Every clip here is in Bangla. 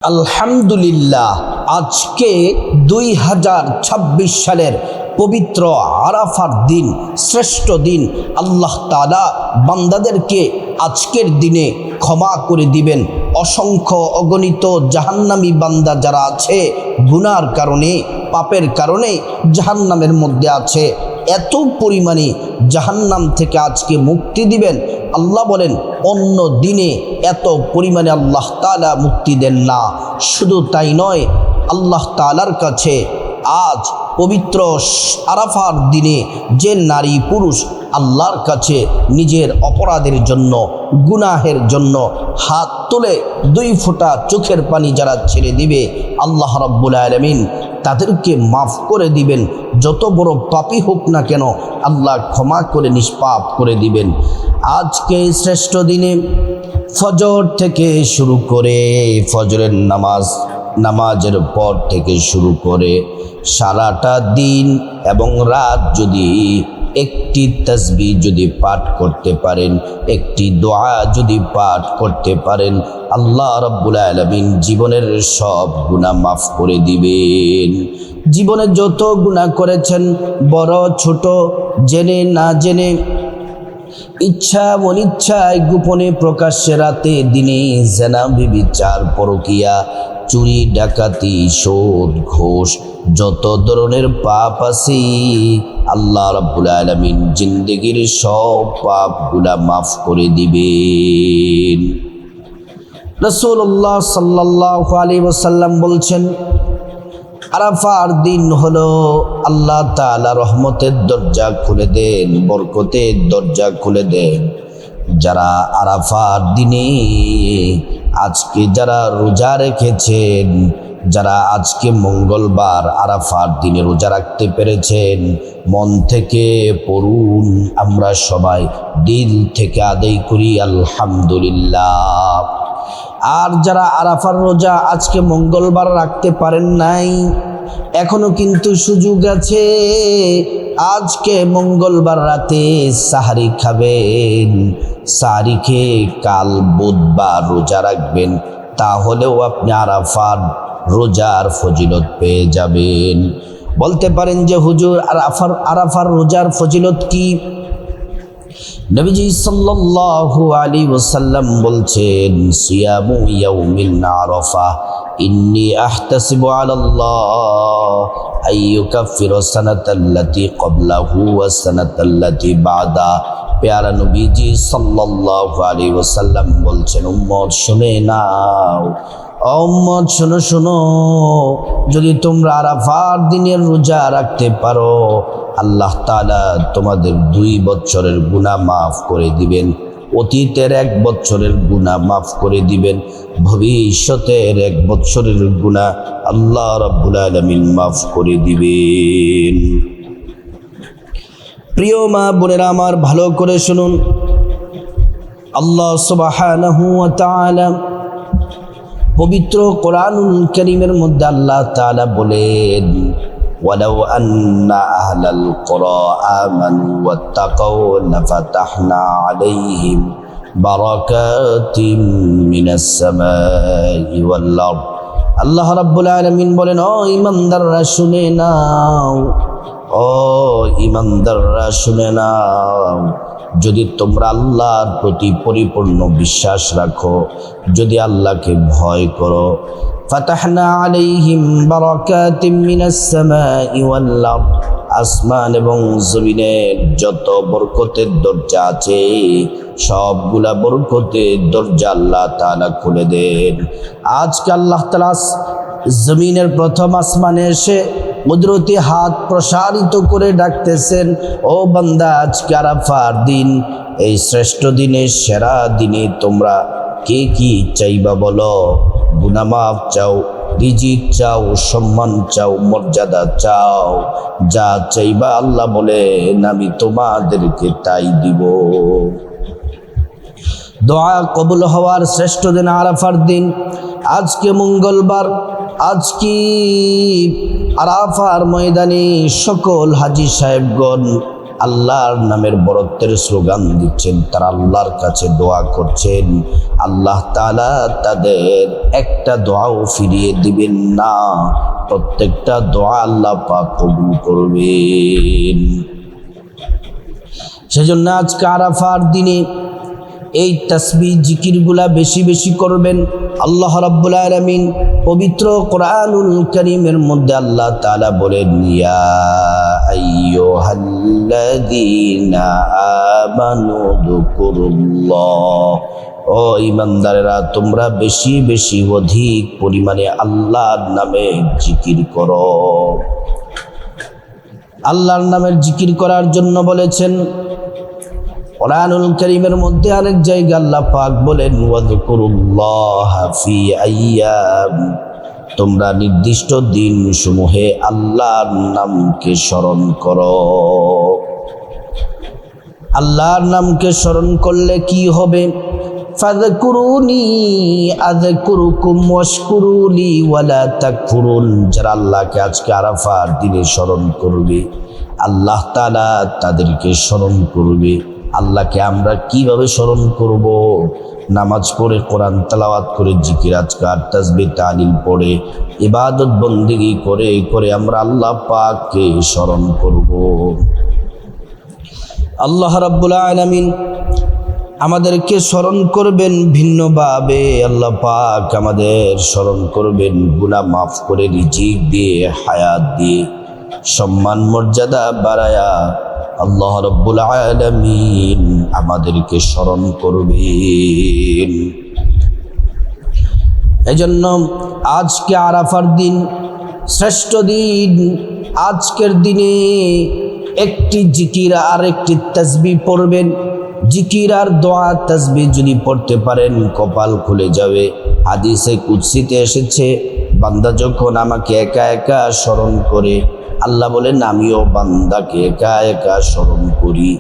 আলহামদুলিল্লাহ, আজকে 2026 সালের পবিত্র আরাফার দিন, শ্রেষ্ঠ দিন। আল্লাহ তাআলা বান্দাদেরকে আজকের দিনে ক্ষমা করে দিবেন। অসংখ্য অগণিত জাহান্নামী বান্দা যারা আছে, গুনার কারণে, পাপের কারণে জাহান্নামের মধ্যে আছে, এত পরিমাণে জাহান্নাম থেকে আজকে মুক্তি দিবেন। আল্লাহ বলেন অন্য দিনে এত পরিমাণে আল্লাহ তাআলা মুক্তি দেন না। শুধু তাই নয়, আল্লাহ তাআলার কাছে আজ পবিত্র আরাফার দিনে যে নারী পুরুষ আল্লাহর কাছে নিজের অপরাধের জন্য, গুনাহের জন্য হাত তুলে 2 ফোঁটা চোখের পানি যারা ছেড়ে দিবে, আল্লাহ রাব্বুল আলামিন তাদেরকে মাফ করে দিবেন। যত বড় পাপী হোক না কেন, আল্লাহ ক্ষমা করে নিষ্পাপ করে দিবেন। আজকে শ্রেষ্ঠ দিনে ফজর থেকে শুরু করে, ফজরের নামাজের পর থেকে শুরু করে সারাটা দিন এবং রাত যদি একটি তাসবিহ যদি পাঠ করতে পারেন, একটি দোয়া যদি পাঠ করতে পারেন, আল্লাহ রাব্বুল আলামিন জীবনের সব গুনাহ মাফ করে দিবেন। জীবনে যত গুনাহ করেছেন, বড় ছোট, জেনে না জেনে, ইচ্ছা অনিচ্ছায়, গোপনে প্রকাশ্যে, রাতে দিনে, জেনা ব্যভিচার, পরকিয়া, চুরি ডাকাতি, সুদ ঘুষ, যত ধরনের পাপ আছে, আল্লাহ রাব্বুল আলামিন জিন্দেগির সব পাপগুলা মাফ করে দিবেন। রাসূলুল্লাহ সাল্লাল্লাহু আলাইহি ওয়াসাল্লাম বলছেন, আরাফার দিন হলো আল্লাহ তাআলা রহমতের দরজা খুলে দেন, বরকতের দরজা খুলে দেন। যারা আরাফার দিনে আজকে যারা রোজা রেখেছেন, যারা আজকে মঙ্গলবার আরাফার দিনে রোজা রাখতে পেরেছেন, মন থেকে পড়ুন, আমরা সবাই দিল থেকে আদায় করি আলহামদুলিল্লাহ। আর যারা আরাফার রোজা আজকে মঙ্গলবার রাখতে পারেন নাই, এখনো কিন্তু সুযোগ আছে। আজকে মঙ্গলবার রাতে সাহারি খাবেন, সাহারি খেয়ে কাল বুধবার রোজা রাখবেন, তাহলেও আপনি আরাফার রোজার ফজিলত পেয়ে যাবেন। বলতে পারেন যে হুজুর আরাফার রোজার ফজিলত কি? নবীজি সাল্লাল্লাহু আলাইহি ওয়াসাল্লাম বলছেন, সিয়ামু ইয়াউমিন আরাফা ইন্নী আহতাসিবু আলাল্লাহ আইয়ুকাফিরু সানাতাল্লাতী ক্বাবলাহু ওয়াস সানাতাল্লাতী বাদা। প্যারা নবীজি সাল্লাল্লাহু আলাইহি ওয়াসাল্লাম বলছেন, উম্মত শুনে নাও, উম্মত শোনো শোনো, যদি তোমরা আরাফার দিনের রোজা রাখতে পারো, আল্লাহ তাআলা তোমাদের 2 বছরের গুনাহ মাফ করে দিবেন। অতীতের 1 বছরের গুনাহ মাফ করে দিবেন, ভবিষ্যতের 1 বছরের গুনাহ আল্লাহ রাব্বুল আলামিন মাফ করে দিবেন। প্রিয় মা বোনেরা আমার, ভালো করে শুনুন। আল্লাহ সুবহানাহু ওয়া তাআলা পবিত্র কোরআনুল কারীমের মধ্যে আল্লাহ তাআলা বলেন, ওয়ালাউ আন্না আহলাল কুরা আমানু ওয়াত্তাকাউ লাফাতাহনা আলাইহিম বারাকাতিম মিনাস সামাই ওয়াল আরদ। আল্লাহ রাব্বুল আলামিন বলেন, ও ঈমানদাররা শুনে নাও, ও ঈমানদাররা শুনে নাও, যদি তোমরা আল্লাহর প্রতি পরিপূর্ণ বিশ্বাস রাখো, যদি আল্লাহকে ভয় করো, ফাতাহনা আলাইহিম বারাকাতিম মিনাস সামাই ওয়াল আরদ, আসমান এবং জমিনের যত বরকতের দরজা আছে, সবগুলা বরকতের দরজা আল্লাহ তাআলা খুলে দেন। আজকে আল্লাহ তাআলা জমিনের প্রথম আসমানে এসে কুদরতি হাত প্রসারিত করে ডাকতেছেন, ও বান্দা, আজকে আরাফার দিন, এই শ্রেষ্ঠ দিনে, সেরা দিনে তোমরা কে কি চাইবা বলো? গুনাহ মাফ চাও, রিজিক চাও, সম্মান চাও, মর্যাদা চাও, যা চাইবা আল্লাহ বলেন আমি তোমাদেরকে তাই দিব। দোয়া কবুল হওয়ার শ্রেষ্ঠ দিন আরাফার দিন। আজকে মঙ্গলবার, আজকে আরাফার ময়দানে সকল হাজী সাহেবগণ আল্লাহর নামের বরত্বের স্লোগান দিচ্ছেন, তারা আল্লাহর কাছে দোয়া করছেন, আল্লাহ তাআলা তাদের একটা দোয়াও ফিরিয়ে দিবেন না, প্রত্যেকটা দোয়া আল্লাহ পাক কবুল করবেন। সেজন্য আজকে আরাফার দিনে এই তাসবিহ জিকিরগুলা বেশি বেশি করবেন। আল্লাহ রাব্বুল আলামিন পবিত্র কোরআনুল কারীমের মধ্যে আল্লাহ তাআলা বলেন, ইয়া আইয়ুহাল্লাযীনা আমানু যকুরুল্লাহ, ও ঈমানদারেরা তোমরা বেশি বেশি অধিক পরিমাণে আল্লাহর নামে জিকির করো। আল্লাহর নামের জিকির করার জন্য বলেছেন কোরআনুল কারীমের মধ্যে আরেক জায়গায় আল্লাহ পাক বলেন, ওয়াযকুরুল্লাহা ফি আইয়াম, তোমরা নির্দিষ্ট দিন সমূহে আল্লাহর নামকে স্মরণ করো। আল্লাহর নামকে স্মরণ করলে কি হবে? ফাযকুরুনি আযকুরুকুম ওয়াশকুরুলি ওয়ালা তাকফুরুন, যারা আল্লাহকে আজকে আরাফার দিনে স্মরণ করবে আল্লাহ তাআলা তাদেরকে স্মরণ করবে। আল্লাহকে আমরা কিভাবে স্মরণ করব? নামাজ পড়ে, কোরআন তেলাওয়াত করে, জিকির আজকার তাসবিহ তাহলিল পড়ে, ইবাদত বন্দেগী করে করে আমরা আল্লাহ পাককে স্মরণ করব। আল্লাহ রাব্বুল আলামিন আমাদেরকে স্মরণ করবেন ভিন্নভাবে। আল্লাহ পাক আমাদের স্মরণ করবেন গুনাহ মাফ করে, রিজিক দিয়ে, হায়াত দিয়ে, সম্মান মর্যাদা বাড়ায়া আল্লাহ রাব্বুল আলামিন আমাদেরকে স্মরণ করবেন। এজন্য আজকে আরাফার দিন, শ্রেষ্ঠ দিন। আজকের দিনে একটি জিকির আর একটি তাসবিহ পড়বেন। জিকির আর দোয়া তাসবিহ যদি পড়তে পারেন কপাল খুলে যাবে। হাদিসে কুদসিতে এসেছে, বান্দা যখন আমাকে একা একা স্মরণ করে, আল্লাহ বলেন আমিও বান্দাকে একা একা স্মরণ করি।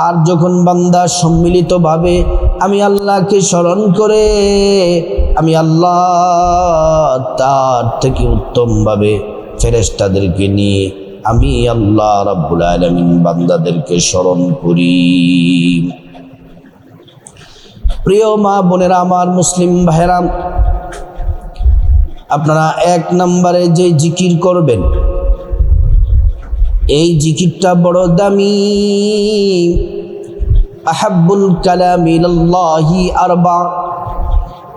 আর যখন বান্দা সম্মিলিতভাবে আমি আল্লাহকে স্মরণ করে, আমি আল্লাহ তার থেকে উত্তমভাবে ফেরেশতাদেরকে নিয়ে আমি আল্লাহ রাব্বুল আলামিন বান্দাদেরকে স্মরণ করি। প্রিয় মা বোনেরা আমার, মুসলিম ভাইরা, আপনারা এক নম্বরে যে জিকির করবেন, এই জিকিরটা বড় দামি। আহাব্বুল কালামি ইলাল্লাহি আরবা,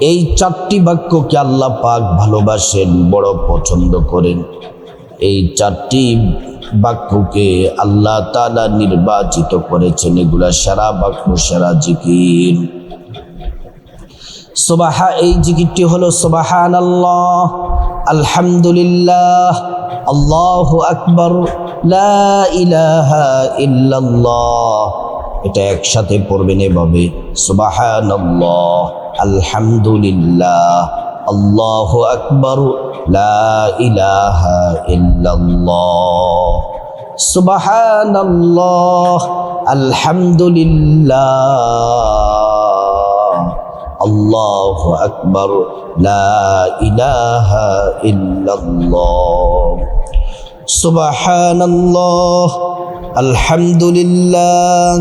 এই চারটি বাক্যকে আল্লাহ পাক ভালোবাসেন, বড় পছন্দ করেন। এই চারটি বাক্যকে আল্লাহ তাআলা নির্বাচিত করেছেন, এগুলা সারা বাক্য, সারা জিকির। এই জিকিরটি হলো সুবহানাল্লাহ, আলহামদুলিল্লাহ, আল্লাহু আকবার, লা ইলাহা ইল্লাল্লাহ। এটা একসাথে পড়বেন এভাবে, সুবহানাল্লাহ, আলহামদুলিল্লাহ, আল্লাহু আকবার, লা ইলাহা ইল্লাল্লাহ। সুবহানাল্লাহ, আলহামদুলিল্লাহ, আল্লাহু আকবার, লা ইলাহা ইল্লাল্লাহ। সুবহানাল্লাহ, আলহামদুলিল্লাহ,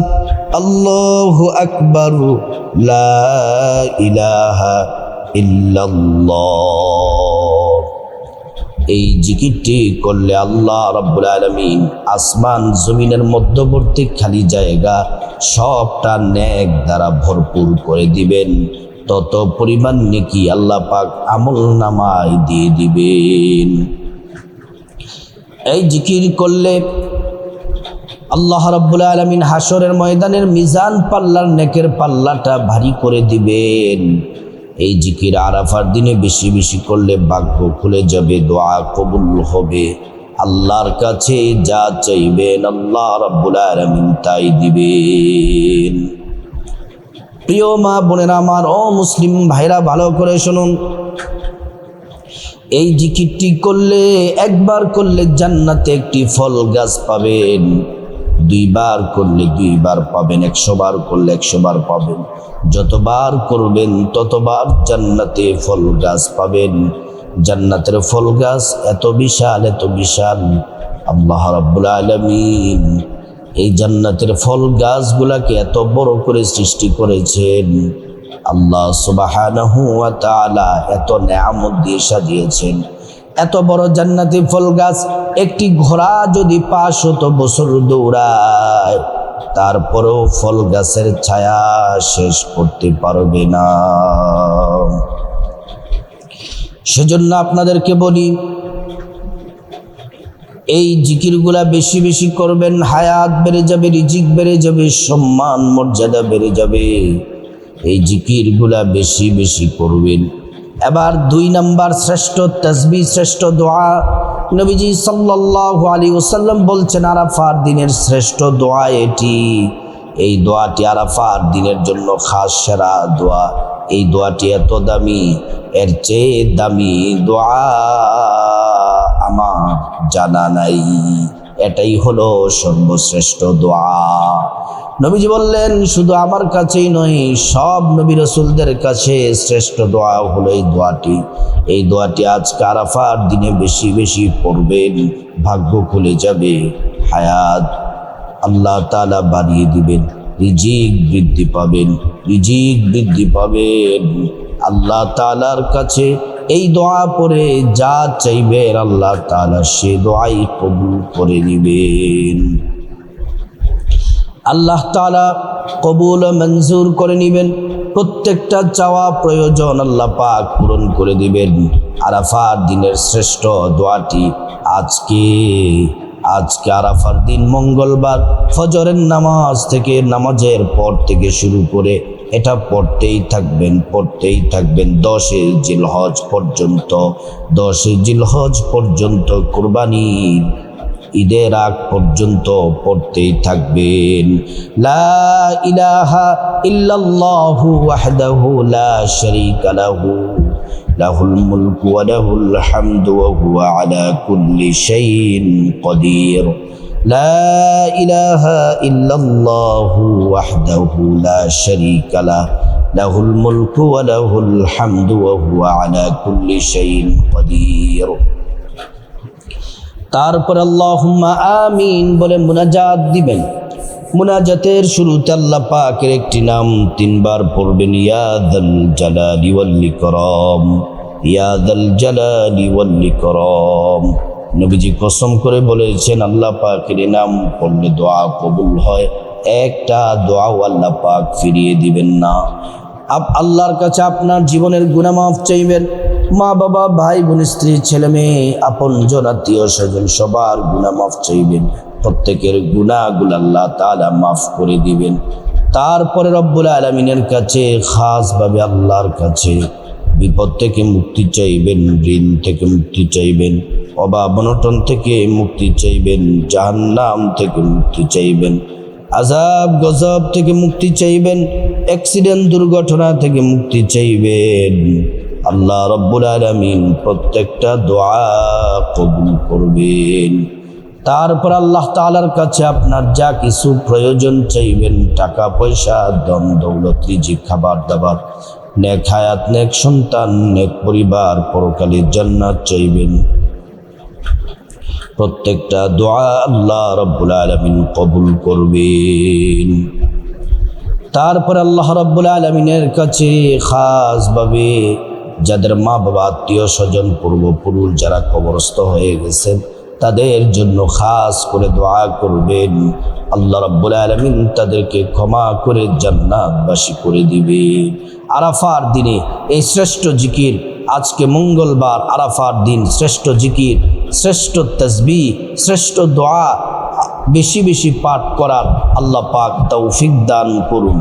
আল্লাহু আকবার, লা ইলাহা ইল্লাল্লাহ। এই জিকিরটি করলে আল্লাহ রাব্বুল আলামিন আসমান জমিনের মধ্যবর্তী খালি জায়গা সবটা নেক দ্বারা ভরপুর করে দিবেন। তত পরিমাণ নেকি আল্লাহ পাক আমল নামায় দিয়ে দিবেন। এই জিকির করলে আল্লাহ রাব্বুল আলামিন হাসরের ময়দানের মিজান পাল্লার নেকের পাল্লাটা ভারী করে দিবেন। এই জিকির আরাফার দিনে বেশি বেশি করলে ভাগ্য খুলে যাবে, দোয়া কবুল হবে। আল্লাহর কাছে যা চাইবেন আল্লাহ রাব্বুল আলামিন তাই দিবেন। প্রিয় মা বোনেরা আমার, ও মুসলিম ভাইরা, ভালো করে শুনুন। এই জিকিরটি করলে, একবার করলে জান্নাতে একটি ফল গাছ পাবেন, দুইবার করলে দুইবার পাবেন, 100 বার করলে 100 বার পাবেন। যতবার করবেন ততবার জান্নাতে ফল গাছ পাবেন। জান্নাতের ফল গাছ এত বিশাল, এত বিশাল, আল্লাহ রাব্বুল আলামিন এই জান্নাতের ফল গাছগুলাকে এত বড় করে সৃষ্টি করেছেন আল্লাহ সুবহানাহু ওয়া তাআলা, এত নেয়ামত দিয়ে সাজিয়েছেন। এত বড় জান্নাতি ফল গাছ, একটি ঘোড়া যদি 500 বছর দৌড়ায় তারপরেও ফল গাছের ছায়া শেষ করতে পারবে না। সেজন্য আপনাদেরকে বলি, এই জিকিরগুলা বেশি বেশি করবেন, হায়াত বেড়ে যাবে, রিজিক বেড়ে যাবে, সম্মান মর্যাদা বেড়ে যাবে। এই জিকিরগুলা বেশি বেশি করবেন। এবার 2 নাম্বার শ্রেষ্ঠ তাসবিহ, শ্রেষ্ঠ দোয়া, নবীজি সাল্লাল্লাহু আলাইহি ওয়াসাল্লাম বলছেন আরাফার দিনের শ্রেষ্ঠ দোয়া এটি। এই দোয়াটি আরাফার দিনের জন্য খাস সেরা দোয়া। এই দোয়াটি এত দামি, এর চেয়ে দামি দোয়া আমার জানা নাই। এটাই হলো সর্বশ্রেষ্ঠ দোয়া। নবীজি বললেন শুধু আমার কাছেই নয়, সব নবী রাসূলদের কাছে শ্রেষ্ঠ দোয়া হলো এই দোয়াটি। এই দোয়াটি আজকে আরাফার দিনে বেশি বেশি পড়বেন, ভাগ্য খুলে যাবে, হায়াত আল্লাহ তাআলা বাড়িয়ে দিবেন, রিজিক বৃদ্ধি পাবেন, রিজিক বৃদ্ধি পাবেন। আল্লাহ তাআলার কাছে এই দোয়া পড়ে যা চাইবেন আল্লাহ তাআলা সে দোয়াই কবুল করে নেবেন। আল্লাহ তাআলা কবুল মঞ্জুর করে নেবেন। প্রত্যেকটা চাওয়া প্রয়োজন আল্লাহ পাক পূরণ করে দিবেন। আরাফার দিনের শ্রেষ্ঠ দোয়াটি আজকে আরাফার দিন মঙ্গলবার ফজরের নামাজ থেকে, নামাজের পর থেকে শুরু করে এটা পড়তেই থাকবেন 10 জিলহজ পর্যন্ত, 10 জিলহজ পর্যন্ত, কুরবানির ঈদের আগ পর্যন্ত পড়তেই থাকবেন। লা ইলাহা ইল্লাল্লাহু ওয়াহদাহু লা শারীকা লাহু, লাহুল মুলকু ওয়া লাহুল হামদু ওয়া হুয়া আলা কুল্লি শাইইন কাদির। লা ইলাহা ইল্লাল্লাহু ওয়াহদাহু লা শারীকা লাহু, লাহুল মুলকু ওয়া লাহুল হামদু ওয়া হুয়া আলা কুল্লি শাইইন কাদির। তারপর আল্লাহুম্মা আমিন বলে মুনাজাত দিবেন। মুনাজাতের শুরুতে আল্লাহ পাকের একটি নাম 3 বার পড়বেন, ইয়া যাল জালালি ওয়াল ইকরাম, ইয়া যাল জালালি ওয়াল ইকরাম। নবীজি কসম করে বলেছেন আল্লাহ পাকের নাম পড়লে দোয়া কবুল হয়, একটা দোয়াও আল্লাহ পাক ফিরিয়ে দিবেন না। আল্লাহর কাছে আপনার জীবনের গুনাহ মাফ চাইবেন, মা বাবা ভাই বোন স্ত্রী ছেলে মেয়ে আপনজন আত্মীয় স্বজন সবার গুনাহ মাফ চাইবেন। প্রত্যেকের গুনাহগুলো আল্লাহ তাআলা মাফ করে দিবেন। তারপরে রব্বুল আলামিনের কাছে খাসভাবে আল্লাহর কাছে বিপদ থেকে মুক্তি চাইবেন, ঋণ থেকে মুক্তি চাইবেন, অভাব অনটন থেকে মুক্তি চাইবেন, জাহান্নাম থেকে মুক্তি চাইবেন, আযাব গজব থেকে মুক্তি চাইবেন, অ্যাক্সিডেন্ট দুর্ঘটনা থেকে মুক্তি চাইবেন। আল্লাহ রব্বুল আলামিন প্রত্যেকটা দোয়া কবুল করবেন। তারপর আল্লাহ তাআলার কাছে আপনার যা কিছু প্রয়োজন চাইবেন, টাকা পয়সা ধন দৌলত রিজিক খাবার দাবার, নেক হায়াত নেক সন্তান নেক পরিবার, পরকালের জান্নাত চাইবেন। প্রত্যেকটা দোয়া আল্লাহ রব্বুল আলামিন কবুল করবেন। তারপর আল্লাহ রব্বুল আলামিনের কাছে খাসভাবে যাদের মা বাবা আত্মীয় স্বজন পূর্বপুরুষ যারা কবরস্থ হয়ে গেছেন তাদের জন্য খাস করে দোয়া করবেন। আল্লাহ রাব্বুল আলামিন তাদেরকে ক্ষমা করে জান্নাতবাসী করে দিবে। আরাফার দিনে এই শ্রেষ্ঠ জিকির, আজকে মঙ্গলবার আরাফার দিন, শ্রেষ্ঠ জিকির, শ্রেষ্ঠ তাসবিহ, শ্রেষ্ঠ দোয়া বেশি বেশি পাঠ করার আল্লাহ পাক তৌফিক দান করুন।